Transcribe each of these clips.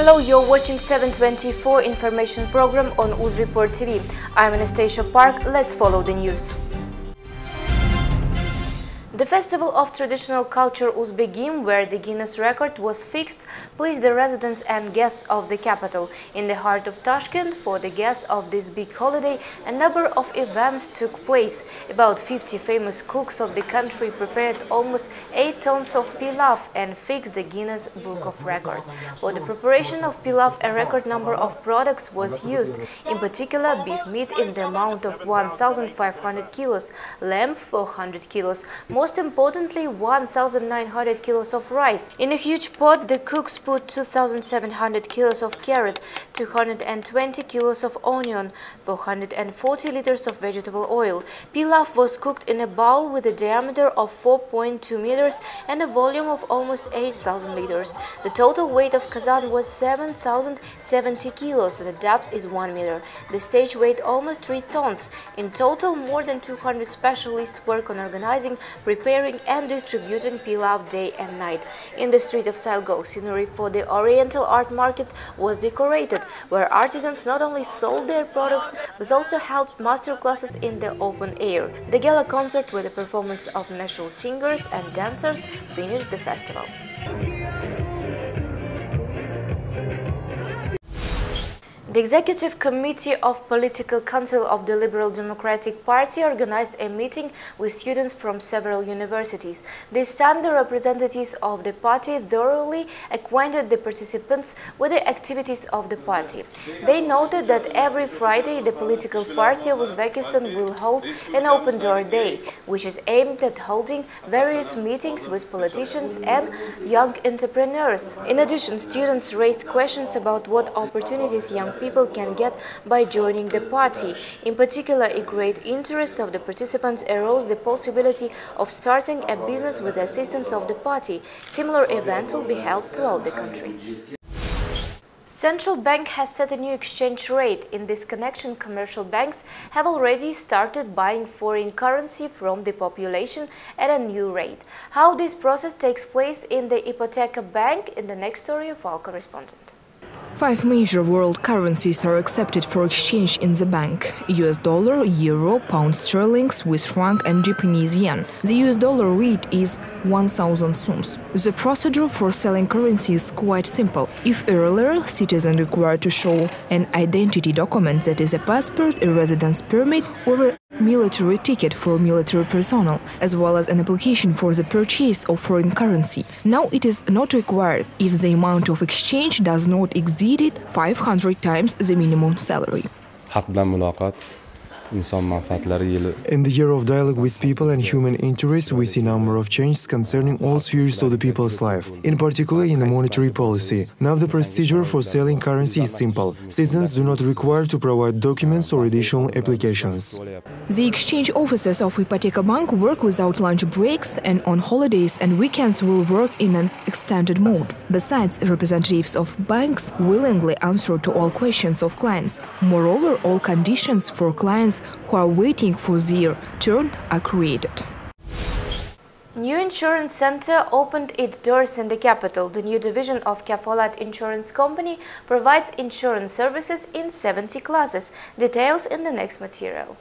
Hello, you're watching 724 information program on UZREPORT TV. I'm Anastasia Park. Let's follow the news. The Festival of Traditional Culture Uzbekistan, where the Guinness record was fixed, pleased the residents and guests of the capital. In the heart of Tashkent, for the guests of this big holiday, a number of events took place. About 50 famous cooks of the country prepared almost 8 tons of pilaf and fixed the Guinness Book of Records. For the preparation of pilaf, a record number of products was used, in particular beef meat in the amount of 1,500 kilos, lamb 400 kilos, most importantly 1,900 kilos of rice. In a huge pot, the cooks put 2,700 kilos of carrot, 220 kilos of onion, 440 liters of vegetable oil. Pilaf was cooked in a bowl with a diameter of 4.2 meters and a volume of almost 8,000 liters. The total weight of kazan was 7,070 kilos. The depth is 1 meter. The stage weighed almost 3 tons. In total, more than 200 specialists work on organizing, preparing and distributing pilaf day and night. In the street of Salgo, scenery for the Oriental Art Market was decorated, where artisans not only sold their products but also held master classes in the open air. The gala concert with the performance of national singers and dancers finished the festival. The Executive Committee of Political Council of the Liberal Democratic Party organized a meeting with students from several universities. This time, the representatives of the party thoroughly acquainted the participants with the activities of the party. They noted that every Friday, the political party of Uzbekistan will hold an open door day, which is aimed at holding various meetings with politicians and young entrepreneurs. In addition, students raised questions about what opportunities young people can get by joining the party. In particular, a great interest of the participants arose the possibility of starting a business with the assistance of the party. Similar events will be held throughout the country. Central Bank has set a new exchange rate. In this connection, commercial banks have already started buying foreign currency from the population at a new rate. How this process takes place in the Ipoteka Bank in the next story of our correspondent. 5 major world currencies are accepted for exchange in the bank: US dollar, euro, pound sterling, Swiss franc and Japanese yen. The US dollar rate is 1,000 sums. The procedure for selling currency is quite simple. If earlier, citizens required to show an identity document, that is a passport, a residence permit or a military ticket for military personnel, as well as an application for the purchase of foreign currency. Now it is not required if the amount of exchange does not exceed 500 times the minimum salary. In the year of dialogue with people and human interests, we see a number of changes concerning all spheres of the people's life, in particular in the monetary policy. Now the procedure for selling currency is simple. Citizens do not require to provide documents or additional applications. The exchange offices of Ipoteka Bank work without lunch breaks, and on holidays and weekends will work in an extended mode. Besides, representatives of banks willingly answer to all questions of clients. Moreover, all conditions for clients who are waiting for their turn are created. New Insurance Center opened its doors in the capital. The new division of Kafolat Insurance Company provides insurance services in 70 classes. Details in the next material.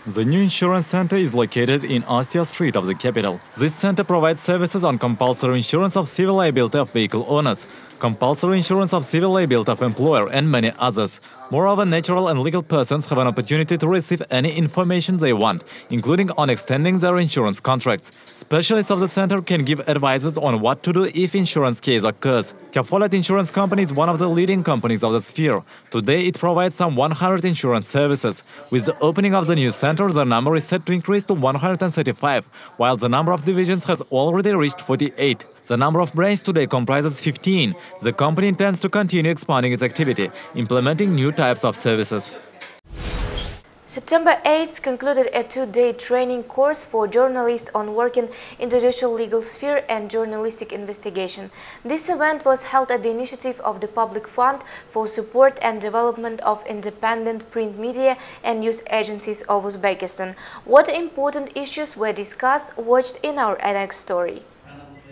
The new insurance center is located in Asia Street of the capital. This center provides services on compulsory insurance of civil liability of vehicle owners, compulsory insurance of civil liability of employer, and many others. Moreover, natural and legal persons have an opportunity to receive any information they want, including on extending their insurance contracts. Specialists of the center can give advices on what to do if insurance case occurs. Kafolat Insurance Company is one of the leading companies of the sphere. Today, it provides some 100 insurance services. With the opening of the new center, the number is set to increase to 135, while the number of divisions has already reached 48. The number of branches today comprises 15. The company intends to continue expanding its activity, implementing new types of services. September 8th concluded a 2-day training course for journalists on working in the judicial legal sphere and journalistic investigation. This event was held at the initiative of the Public Fund for Support and Development of Independent Print Media and News Agencies of Uzbekistan. What important issues were discussed, watched in our next story.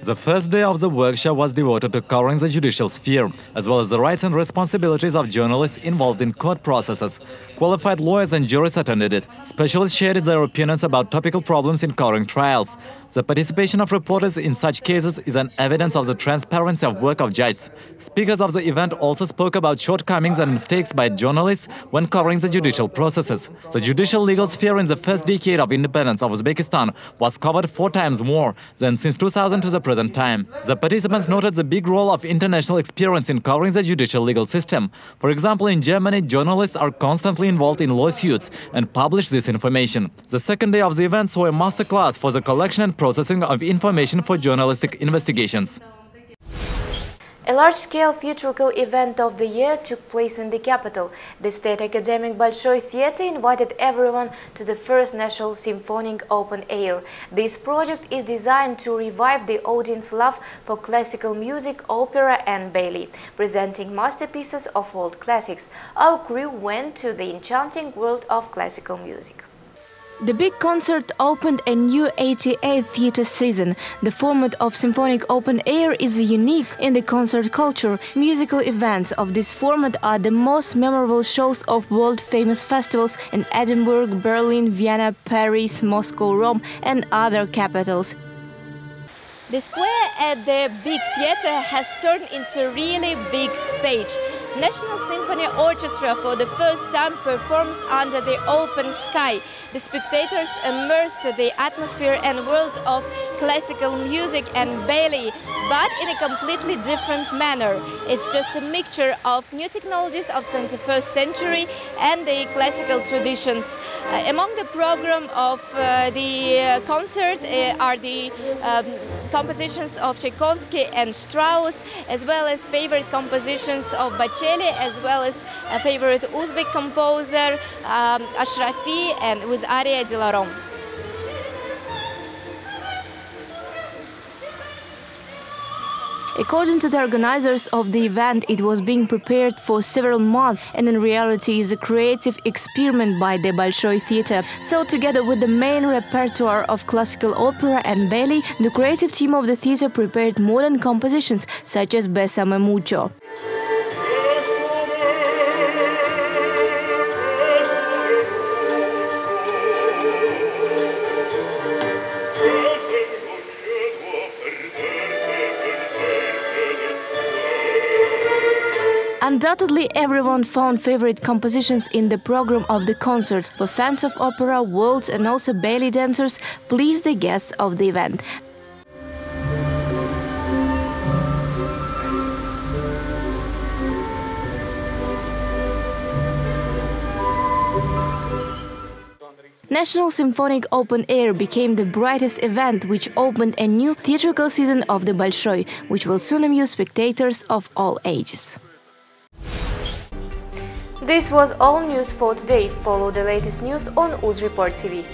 The first day of the workshop was devoted to covering the judicial sphere, as well as the rights and responsibilities of journalists involved in court processes. Qualified lawyers and jurists attended it. Specialists shared their opinions about topical problems in covering trials. The participation of reporters in such cases is an evidence of the transparency of work of judges. Speakers of the event also spoke about shortcomings and mistakes by journalists when covering the judicial processes. The judicial legal sphere in the first decade of independence of Uzbekistan was covered 4 times more than since 2000 to the present time. The participants noted the big role of international experience in covering the judicial legal system. For example, in Germany, journalists are constantly involved in lawsuits and publish this information. The second day of the event saw a masterclass for the collection and processing of information for journalistic investigations. A large-scale theatrical event of the year took place in the capital. The State Academic Bolshoi Theatre invited everyone to the first National Symphonic Open Air. This project is designed to revive the audience's love for classical music, opera and ballet, presenting masterpieces of world classics. Our crew went to the enchanting world of classical music. The big concert opened a new 88th theatre season. The format of Symphonic Open Air is unique in the concert culture. Musical events of this format are the most memorable shows of world-famous festivals in Edinburgh, Berlin, Vienna, Paris, Moscow, Rome and other capitals. The square at the big theatre has turned into a really big stage. National Symphony Orchestra for the first time performs under the open sky. The spectators immersed in the atmosphere and world of classical music and ballet, but in a completely different manner. It's just a mixture of new technologies of 21st century and the classical traditions. Among the program of the concert are the compositions of Tchaikovsky and Strauss, as well as favorite compositions of Bocelli, as well as a favorite Uzbek composer Ashrafi and with aria de la Rome. According to the organizers of the event, it was being prepared for several months and in reality is a creative experiment by the Bolshoi Theatre. So together with the main repertoire of classical opera and ballet, the creative team of the theatre prepared modern compositions such as Bésame Mucho. Undoubtedly, everyone found favorite compositions in the program of the concert. For fans of opera, waltz and also ballet dancers, please the guests of the event. National Symphonic Open Air became the brightest event which opened a new theatrical season of the Bolshoi, which will soon amuse spectators of all ages. This was all news for today. Follow the latest news on UZREPORT TV.